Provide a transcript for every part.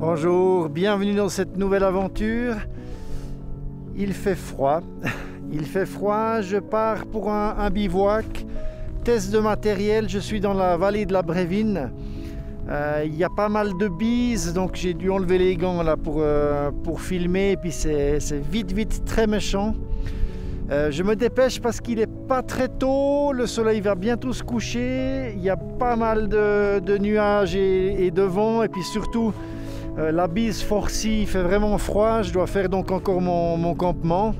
Bonjour, bienvenue dans cette nouvelle aventure. Il fait froid, je pars pour un bivouac, test de matériel, je suis dans la vallée de la Brévine. Il y a pas mal de bises, donc j'ai dû enlever les gants là pour filmer, et puis c'est vite très méchant. Je me dépêche parce qu'il est pas très tôt, le soleil va bientôt se coucher, il y a pas mal de nuages et de vent, et puis surtout la bise forcie, il fait vraiment froid, je dois faire donc encore mon campement.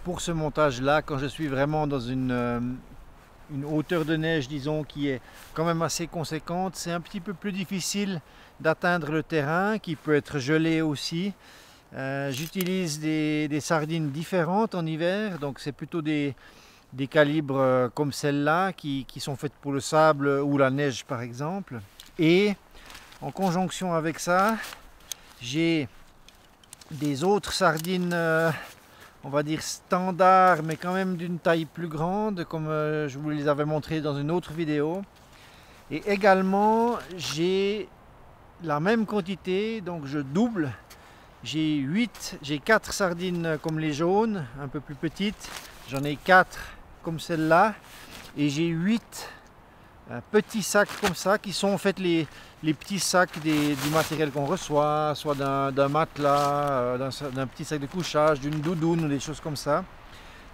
Pour ce montage-là, quand je suis vraiment dans une hauteur de neige, disons, qui est quand même assez conséquente, c'est un petit peu plus difficile d'atteindre le terrain, qui peut être gelé aussi. J'utilise des sardines différentes en hiver, donc c'est plutôt des calibres comme celle-là, qui sont faites pour le sable ou la neige par exemple. Et en conjonction avec ça, j'ai des autres sardines on va dire standard, mais quand même d'une taille plus grande, comme je vous les avais montré dans une autre vidéo. Et également, j'ai la même quantité, donc je double. J'ai 4 sardines comme les jaunes, un peu plus petites. J'en ai 4 comme celle-là. Et j'ai 8 petits sacs comme ça, qui sont en fait les petits sacs du matériel qu'on reçoit, soit d'un matelas, d'un petit sac de couchage, d'une doudoune ou des choses comme ça,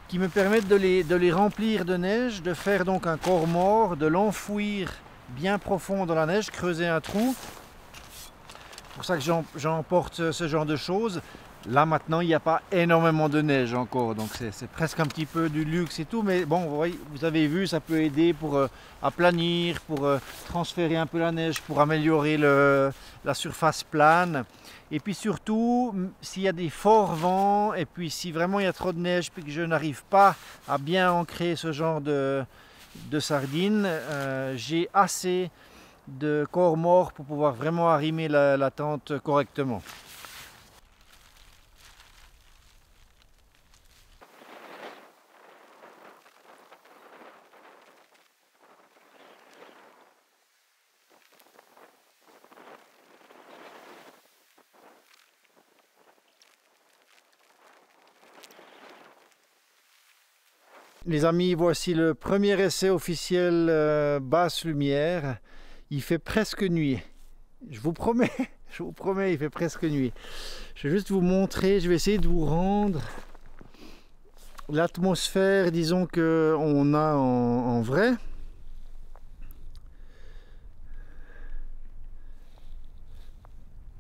qui me permettent de les remplir de neige, de faire donc un corps mort, de l'enfouir bien profond dans la neige, creuser un trou. C'est pour ça que j'emporte ce genre de choses. Là maintenant il n'y a pas énormément de neige encore, donc c'est presque un petit peu du luxe et tout, mais bon, vous avez vu, ça peut aider pour aplanir, pour transférer un peu la neige, pour améliorer la surface plane. Et puis surtout, s'il y a des forts vents, et puis si vraiment il y a trop de neige, puis que je n'arrive pas à bien ancrer ce genre de sardines, j'ai assez de corps morts pour pouvoir vraiment arrimer la tente correctement. Les amis, voici le premier essai officiel basse lumière. Il fait presque nuit. Je vous promets, il fait presque nuit. Je vais juste vous montrer, je vais essayer de vous rendre l'atmosphère, disons, qu'on a en vrai.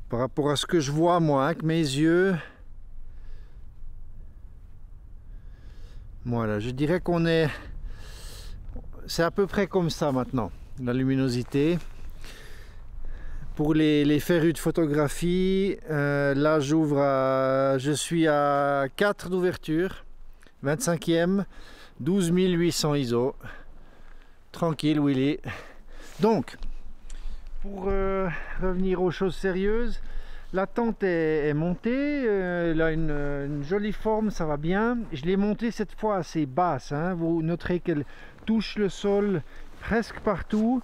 Par rapport à ce que je vois moi avec mes yeux. Voilà, je dirais qu'on est... C'est à peu près comme ça maintenant, la luminosité. Pour les férus de photographie, là je suis à 4 d'ouverture, 25e, 12800 ISO. Tranquille Willy. Donc, pour revenir aux choses sérieuses, la tente est montée, elle a une jolie forme, ça va bien. Je l'ai montée cette fois assez basse, hein. Vous noterez qu'elle touche le sol presque partout.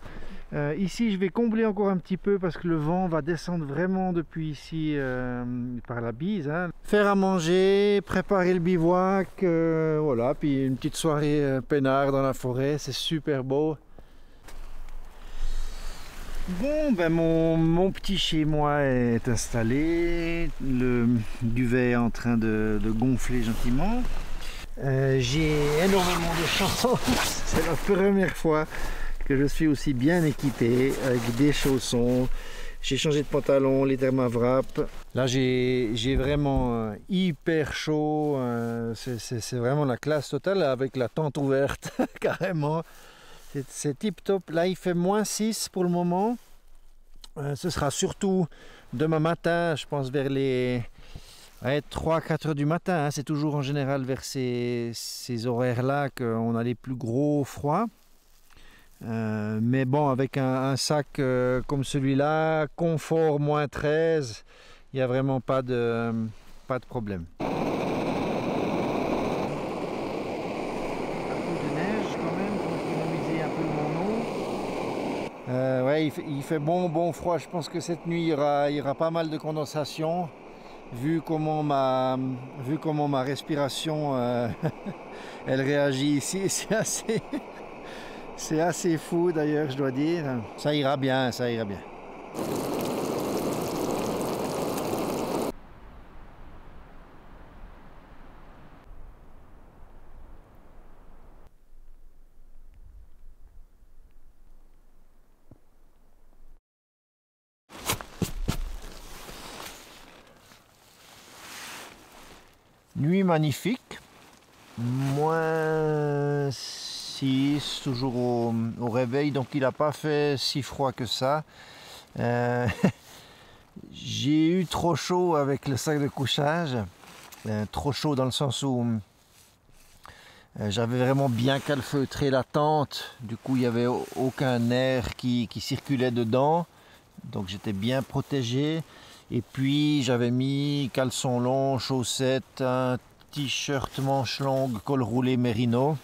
Ici je vais combler encore un petit peu parce que le vent va descendre vraiment depuis ici par la bise, hein. Faire à manger, préparer le bivouac, voilà, puis une petite soirée peinard dans la forêt, c'est super beau. Bon, ben mon petit chez moi est installé, le duvet est en train de gonfler gentiment. J'ai énormément de chance, c'est la première fois que je suis aussi bien équipé avec des chaussons. J'ai changé de pantalon, les thermawrap. Là j'ai vraiment hyper chaud, c'est vraiment la classe totale avec la tente ouverte carrément. C'est tip top. Là il fait -6 pour le moment. Ce sera surtout demain matin, je pense vers les 3-4 heures du matin, hein. C'est toujours en général vers ces horaires là qu'on a les plus gros froids. Mais bon, avec un sac comme celui-là, confort -13, il n'y a vraiment pas de problème. Ouais, il fait bon froid. Je pense que cette nuit il y aura pas mal de condensation vu comment ma respiration elle réagit ici. C'est assez fou d'ailleurs, je dois dire. Ça ira bien, ça ira bien. Nuit magnifique, -6 toujours au réveil, donc il n'a pas fait si froid que ça. J'ai eu trop chaud avec le sac de couchage, trop chaud dans le sens où j'avais vraiment bien calfeutré la tente, du coup il n'y avait aucun air qui circulait dedans, donc j'étais bien protégé. Et puis j'avais mis caleçon long, chaussettes, un t-shirt manche longue, col roulé Merino.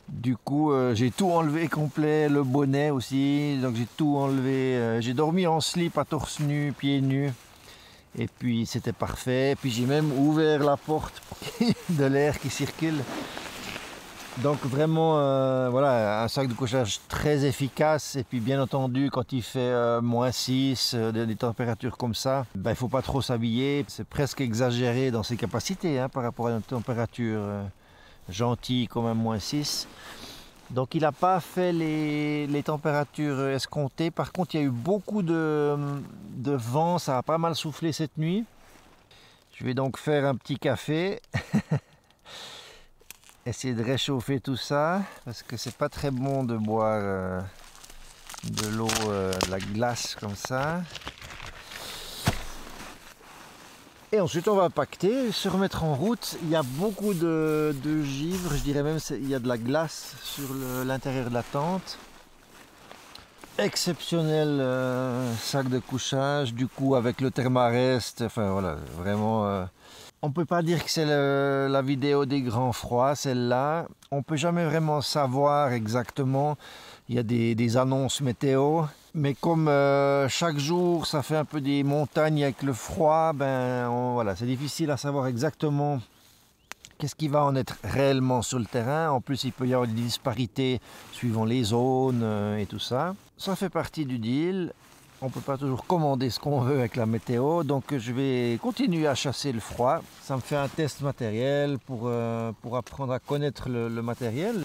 Du coup j'ai tout enlevé complet, le bonnet aussi, donc j'ai tout enlevé. J'ai dormi en slip à torse nu, pieds nus. Et puis c'était parfait. Puis j'ai même ouvert la porte pour qu'il y ait de l'air qui circule. Donc vraiment, voilà, un sac de couchage très efficace. Et puis bien entendu, quand il fait -6, des températures comme ça, ben, il ne faut pas trop s'habiller. C'est presque exagéré dans ses capacités, hein, par rapport à une température gentille comme un -6. Donc il n'a pas fait les températures escomptées. Par contre, il y a eu beaucoup de vent, ça a pas mal soufflé cette nuit. Je vais donc faire un petit café. Essayer de réchauffer tout ça, parce que c'est pas très bon de boire de l'eau, de la glace comme ça. Et ensuite on va pacter, se remettre en route. Il y a beaucoup de givre, je dirais même il y a de la glace sur l'intérieur de la tente. Exceptionnel sac de couchage, du coup avec le Thermarest, enfin voilà, vraiment... On ne peut pas dire que c'est la vidéo des grands froids, celle-là. On ne peut jamais vraiment savoir exactement. Il y a des annonces météo. Mais comme chaque jour, ça fait un peu des montagnes avec le froid, ben voilà, c'est difficile à savoir exactement qu'est-ce qui va en être réellement sur le terrain. En plus, il peut y avoir des disparités suivant les zones et tout ça. Ça fait partie du deal. On ne peut pas toujours commander ce qu'on veut avec la météo, donc je vais continuer à chasser le froid. Ça me fait un test matériel pour apprendre à connaître le matériel.